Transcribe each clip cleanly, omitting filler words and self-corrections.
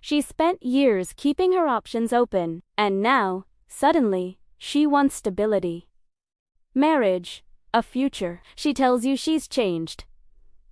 She spent years keeping her options open, and now, suddenly, she wants stability. Marriage, a future. She tells you she's changed,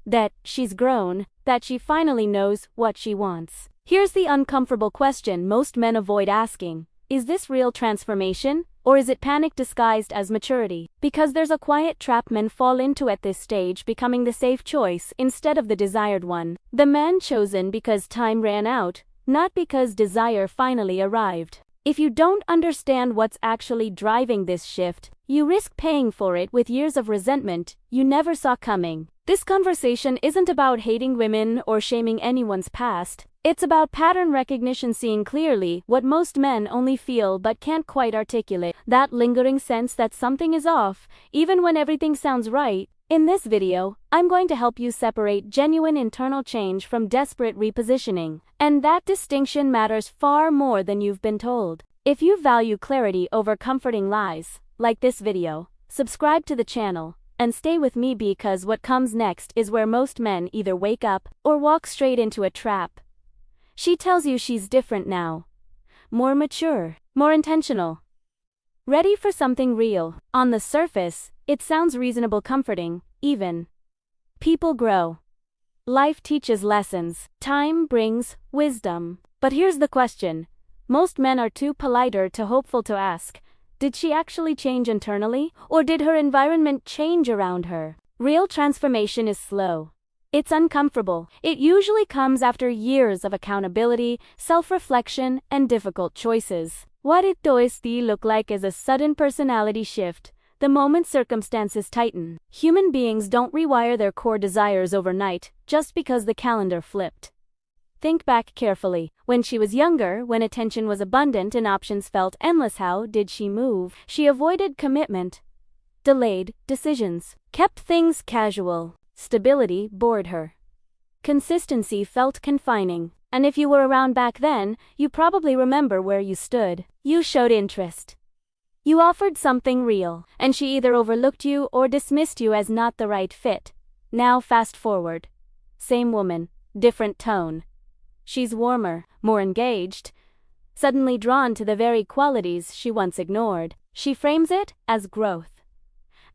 that she's grown, that she finally knows what she wants. Here's the uncomfortable question most men avoid asking. Is this real transformation, or is it panic disguised as maturity? Because there's a quiet trap men fall into at this stage, becoming the safe choice instead of the desired one. The man chosen because time ran out, not because desire finally arrived. If you don't understand what's actually driving this shift, you risk paying for it with years of resentment you never saw coming. This conversation isn't about hating women or shaming anyone's past. It's about pattern recognition, seeing clearly what most men only feel but can't quite articulate. That lingering sense that something is off, even when everything sounds right. In this video, I'm going to help you separate genuine internal change from desperate repositioning. And that distinction matters far more than you've been told. If you value clarity over comforting lies, like this video, subscribe to the channel, and stay with me, because what comes next is where most men either wake up or walk straight into a trap. She tells you she's different now. More mature, more intentional. Ready for something real. On the surface, it sounds reasonable, comforting, even. People grow. Life teaches lessons. Time brings wisdom. But here's the question. Most men are too polite or too hopeful to ask, did she actually change internally, or did her environment change around her? Real transformation is slow. It's uncomfortable. It usually comes after years of accountability, self-reflection, and difficult choices. What it does look like is a sudden personality shift, the moment circumstances tighten. Human beings don't rewire their core desires overnight, just because the calendar flipped. Think back carefully. When she was younger, when attention was abundant and options felt endless, how did she move? She avoided commitment, delayed decisions, kept things casual. Stability bored her. Consistency felt confining. And if you were around back then, you probably remember where you stood. You showed interest. You offered something real, and she either overlooked you or dismissed you as not the right fit. Now fast forward. Same woman, different tone. She's warmer, more engaged, suddenly drawn to the very qualities she once ignored. She frames it as growth,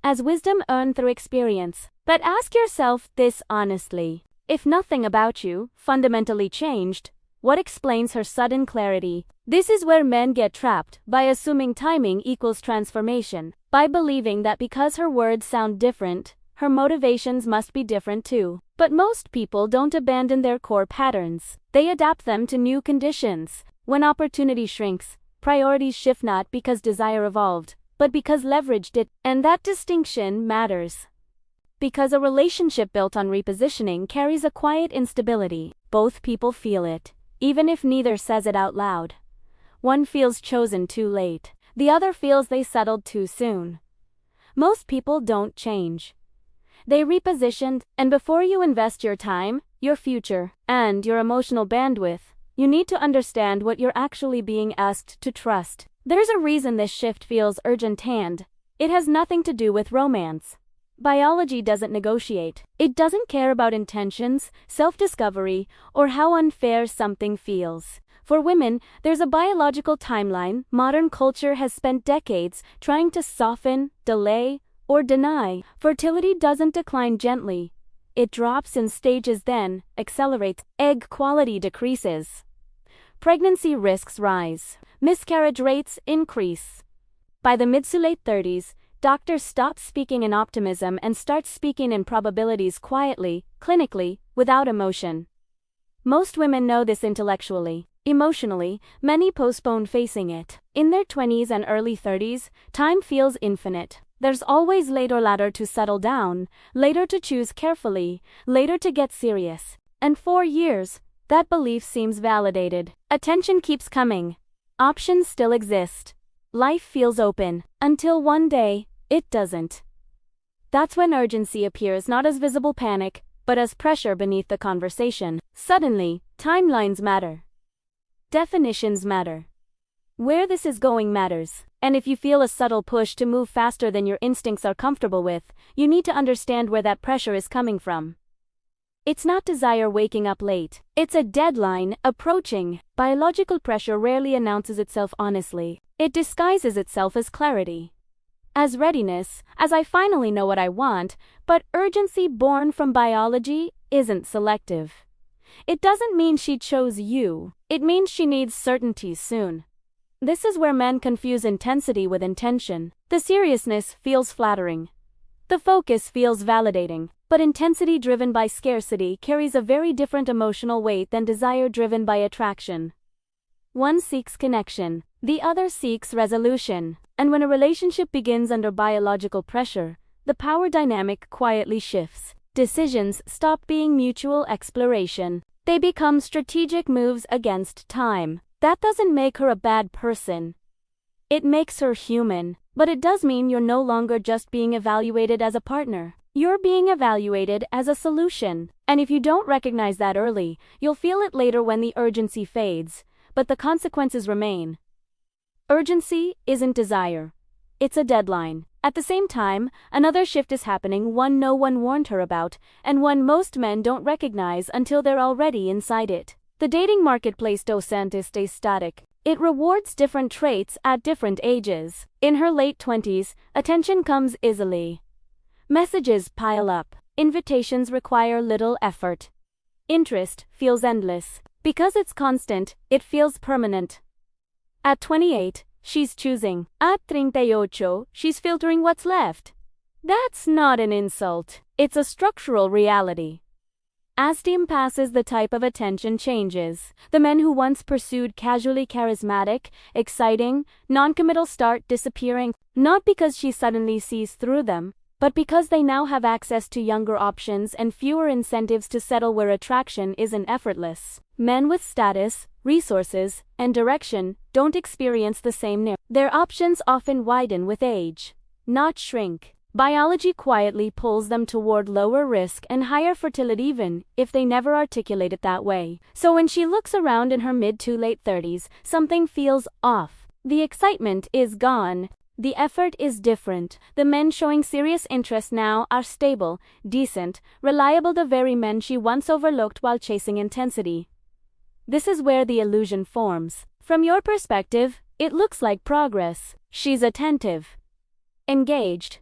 as wisdom earned through experience. But ask yourself this honestly. If nothing about you fundamentally changed, what explains her sudden clarity? This is where men get trapped, by assuming timing equals transformation, by believing that because her words sound different, her motivations must be different too. But most people don't abandon their core patterns. They adapt them to new conditions. When opportunity shrinks, priorities shift, not because desire evolved, but because leverage did. And that distinction matters. Because a relationship built on repositioning carries a quiet instability. Both people feel it, even if neither says it out loud. One feels chosen too late. The other feels they settled too soon. Most people don't change. They repositioned, and before you invest your time, your future, and your emotional bandwidth, you need to understand what you're actually being asked to trust. There's a reason this shift feels urgent, and it has nothing to do with romance. Biology doesn't negotiate. It doesn't care about intentions, self-discovery, or how unfair something feels. For women, there's a biological timeline. Modern culture has spent decades trying to soften, delay, or deny. Fertility doesn't decline gently. It drops in stages, then accelerates. Egg quality decreases. Pregnancy risks rise. Miscarriage rates increase. By the mid to late 30s, doctors stop speaking in optimism and start speaking in probabilities, quietly, clinically, without emotion. Most women know this intellectually. Emotionally, many postpone facing it. In their 20s and early 30s, time feels infinite. There's always later to settle down, later to choose carefully, later to get serious. And for years, that belief seems validated. Attention keeps coming. Options still exist. Life feels open, until one day, it doesn't. That's when urgency appears, not as visible panic, but as pressure beneath the conversation. Suddenly, timelines matter. Definitions matter. Where this is going matters. And if you feel a subtle push to move faster than your instincts are comfortable with, you need to understand where that pressure is coming from. It's not desire waking up late. It's a deadline approaching. Biological pressure rarely announces itself honestly. It disguises itself as clarity, as readiness, as I finally know what I want, but urgency born from biology isn't selective. It doesn't mean she chose you. It means she needs certainty soon. This is where men confuse intensity with intention. The seriousness feels flattering. The focus feels validating. But intensity driven by scarcity carries a very different emotional weight than desire driven by attraction. One seeks connection, the other seeks resolution. And when a relationship begins under biological pressure, the power dynamic quietly shifts. Decisions stop being mutual exploration. They become strategic moves against time. That doesn't make her a bad person. It makes her human. But it does mean you're no longer just being evaluated as a partner. You're being evaluated as a solution. And if you don't recognize that early, you'll feel it later when the urgency fades, but the consequences remain. Urgency isn't desire. It's a deadline. At the same time, another shift is happening, one no one warned her about, and one most men don't recognize until they're already inside it. The dating marketplace doesn't stay static. It rewards different traits at different ages. In her late 20s, attention comes easily. Messages pile up. Invitations require little effort. Interest feels endless. Because it's constant, it feels permanent. At 28, she's choosing. At 38, she's filtering what's left. That's not an insult. It's a structural reality. As time passes, the type of attention changes. The men who once pursued casually charismatic, exciting, non-committal start disappearing, not because she suddenly sees through them, but because they now have access to younger options and fewer incentives to settle where attraction isn't effortless. Men with status, resources, and direction don't experience the same narrative. Their options often widen with age, not shrink. Biology quietly pulls them toward lower risk and higher fertility even if they never articulate it that way. So when she looks around in her mid to late 30s, something feels off. The excitement is gone. The effort is different. The men showing serious interest now are stable, decent, reliable, the very men she once overlooked while chasing intensity. This is where the illusion forms. From your perspective, it looks like progress. She's attentive, engaged,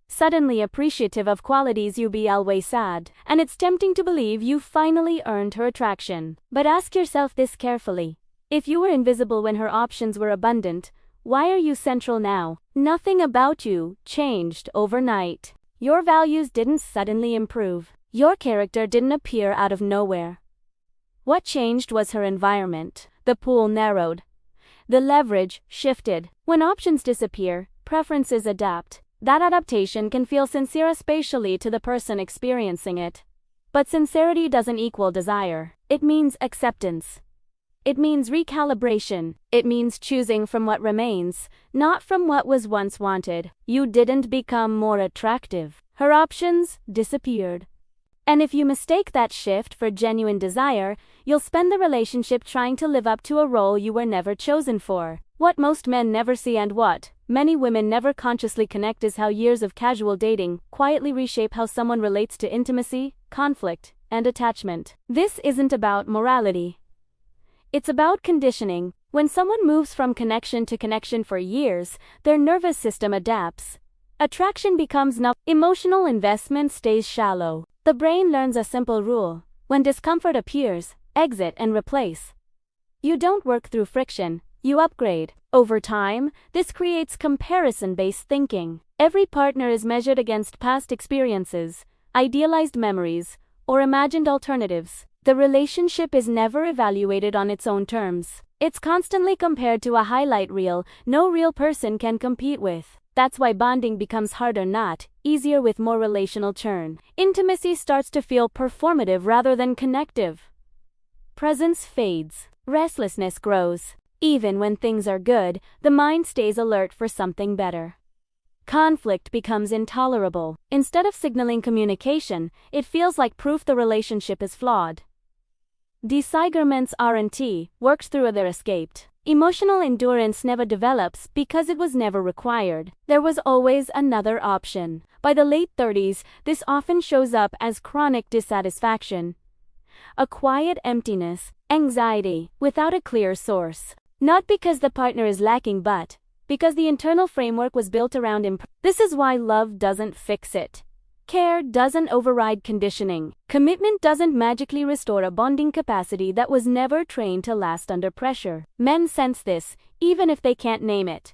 suddenly appreciative of qualities you be always sad, and it's tempting to believe you finally earned her attraction. But ask yourself this carefully. If you were invisible when her options were abundant, why are you central now? Nothing about you changed overnight. Your values didn't suddenly improve. Your character didn't appear out of nowhere. What changed was her environment. The pool narrowed. The leverage shifted. When options disappear, preferences adapt. That adaptation can feel sincere spatially to the person experiencing it. But sincerity doesn't equal desire. It means acceptance. It means recalibration. It means choosing from what remains, not from what was once wanted. You didn't become more attractive. Her options disappeared. And if you mistake that shift for genuine desire, you'll spend the relationship trying to live up to a role you were never chosen for. What most men never see and what many women never consciously connect is how years of casual dating quietly reshape how someone relates to intimacy, conflict, and attachment. This isn't about morality. It's about conditioning. When someone moves from connection to connection for years, their nervous system adapts. Attraction becomes numb. Emotional investment stays shallow. The brain learns a simple rule. When discomfort appears, exit and replace. You don't work through friction, you upgrade. Over time, this creates comparison-based thinking. Every partner is measured against past experiences, idealized memories, or imagined alternatives. The relationship is never evaluated on its own terms. It's constantly compared to a highlight reel no real person can compete with. That's why bonding becomes harder, not easier, with more relational churn. Intimacy starts to feel performative rather than connective. Presence fades. Restlessness grows. Even when things are good, the mind stays alert for something better. Conflict becomes intolerable. Instead of signaling communication, it feels like proof the relationship is flawed. Disagreements aren't worked through, they're escaped. Emotional endurance never develops because it was never required. There was always another option. By the late 30s, this often shows up as chronic dissatisfaction, a quiet emptiness, anxiety, without a clear source. Not because the partner is lacking, but because the internal framework was built around him. This is why love doesn't fix it. Care doesn't override conditioning. Commitment doesn't magically restore a bonding capacity that was never trained to last under pressure. Men sense this, even if they can't name it.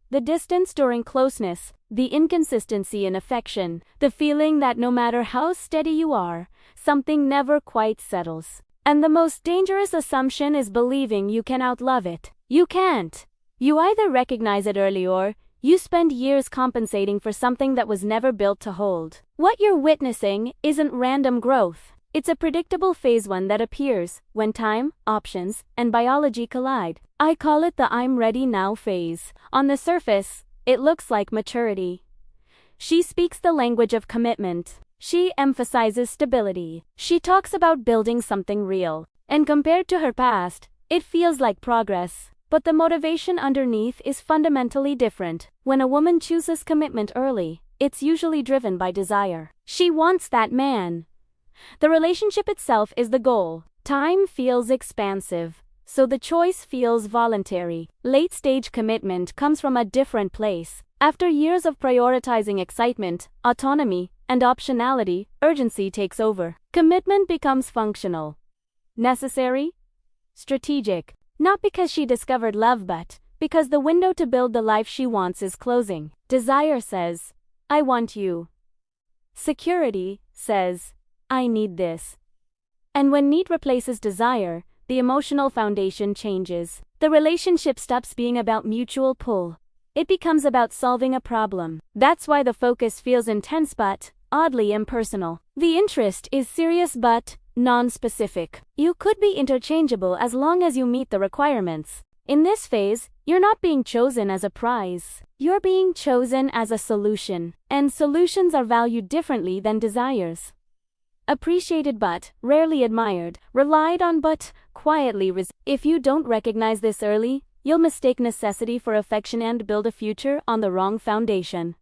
The distance during closeness, the inconsistency in affection, the feeling that no matter how steady you are, something never quite settles. And the most dangerous assumption is believing you can outlove it. You can't. You either recognize it early or you spend years compensating for something that was never built to hold. What you're witnessing isn't random growth. It's a predictable phase one that appears when time, options, and biology collide. I call it the I'm ready now phase. On the surface, it looks like maturity. She speaks the language of commitment. She emphasizes stability. She talks about building something real. And compared to her past, it feels like progress. But the motivation underneath is fundamentally different. When a woman chooses commitment early, it's usually driven by desire. She wants that man. The relationship itself is the goal. Time feels expansive, so the choice feels voluntary. Late-stage commitment comes from a different place. After years of prioritizing excitement, autonomy, and optionality, urgency takes over. Commitment becomes functional, necessary, strategic. Not because she discovered love, but because the window to build the life she wants is closing. Desire says, I want you. Security says, I need this. And when need replaces desire, the emotional foundation changes. The relationship stops being about mutual pull. It becomes about solving a problem. That's why the focus feels intense but oddly impersonal. The interest is serious but non-specific. You could be interchangeable as long as you meet the requirements. In this phase, you're not being chosen as a prize. You're being chosen as a solution. And solutions are valued differently than desires. Appreciated but rarely admired. Relied on but quietly If you don't recognize this early, you'll mistake necessity for affection and build a future on the wrong foundation.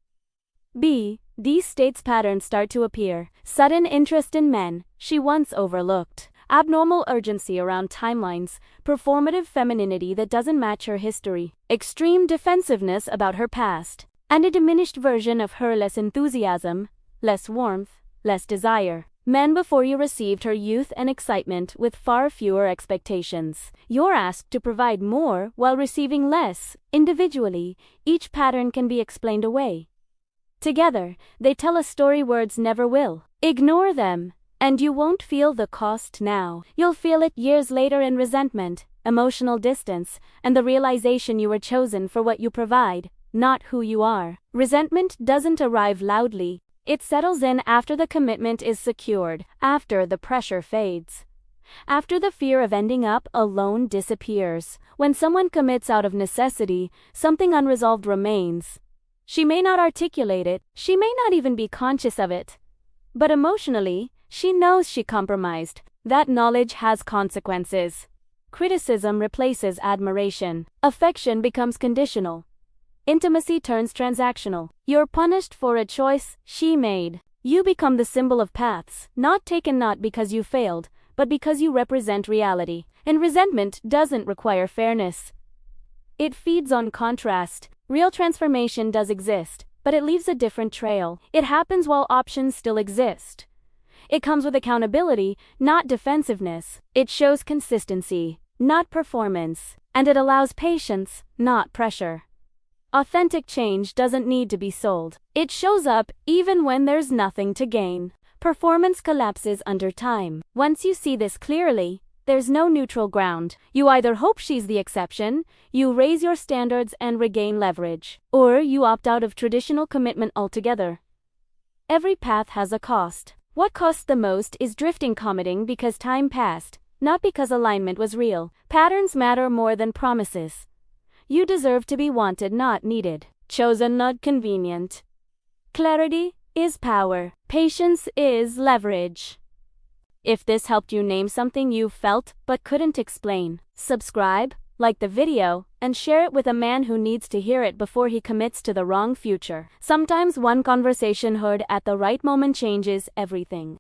These states patterns start to appear. Sudden interest in men she once overlooked. Abnormal urgency around timelines. Performative femininity that doesn't match her history. Extreme defensiveness about her past. And a diminished version of her. Less enthusiasm, less warmth, less desire. Men before you received her youth and excitement with far fewer expectations. You're asked to provide more while receiving less. Individually, each pattern can be explained away. Together, they tell a story words never will. Ignore them, and you won't feel the cost now. You'll feel it years later in resentment, emotional distance, and the realization you were chosen for what you provide, not who you are. Resentment doesn't arrive loudly. It settles in after the commitment is secured, after the pressure fades, after the fear of ending up alone disappears. When someone commits out of necessity, something unresolved remains. She may not articulate it, she may not even be conscious of it. But emotionally, she knows she compromised. That knowledge has consequences. Criticism replaces admiration. Affection becomes conditional. Intimacy turns transactional. You're punished for a choice she made. You become the symbol of paths, not taken not because you failed, but because you represent reality. And resentment doesn't require fairness. It feeds on contrast. Real transformation does exist, but it leaves a different trail. It happens while options still exist. It comes with accountability, not defensiveness. It shows consistency, not performance. And it allows patience, not pressure. Authentic change doesn't need to be sold. It shows up even when there's nothing to gain. Performance collapses under time. Once you see this clearly, there's no neutral ground. You either hope she's the exception, you raise your standards and regain leverage, or you opt out of traditional commitment altogether. Every path has a cost. What costs the most is drifting, committing because time passed, not because alignment was real. Patterns matter more than promises. You deserve to be wanted, not needed. Chosen, not convenient. Clarity is power. Patience is leverage. If this helped you name something you felt but couldn't explain, subscribe, like the video, and share it with a man who needs to hear it before he commits to the wrong future. Sometimes one conversation heard at the right moment changes everything.